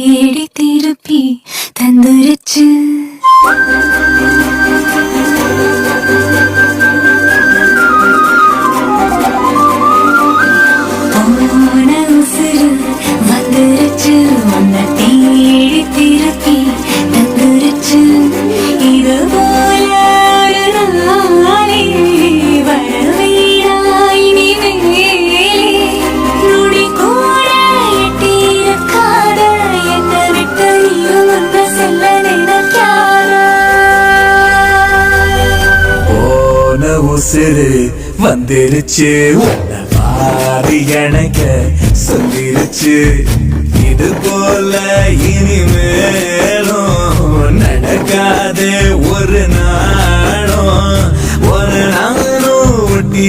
தேடி திருப்பி தந்துருச்சு. போன உசுறு வந்துருச்சு, உன்னை தேடி திருப்பி தந்துருச்சு. இது போல ஒரு நாளே வரவேடாய் நீ மேலே. நொடி கூட எட்டியிருக்காத என்னை விட்டு நீயும் ஒன்று செல்ல நினைக்காத. போன உசுறு வந்துருச்சு, உன்னை மாறி எனக்கு சொல்லிருச்சு. இது போல இனிமேலும் நடக்காது ஒரு நாளும், ஒரு நாளும் ஒட்டி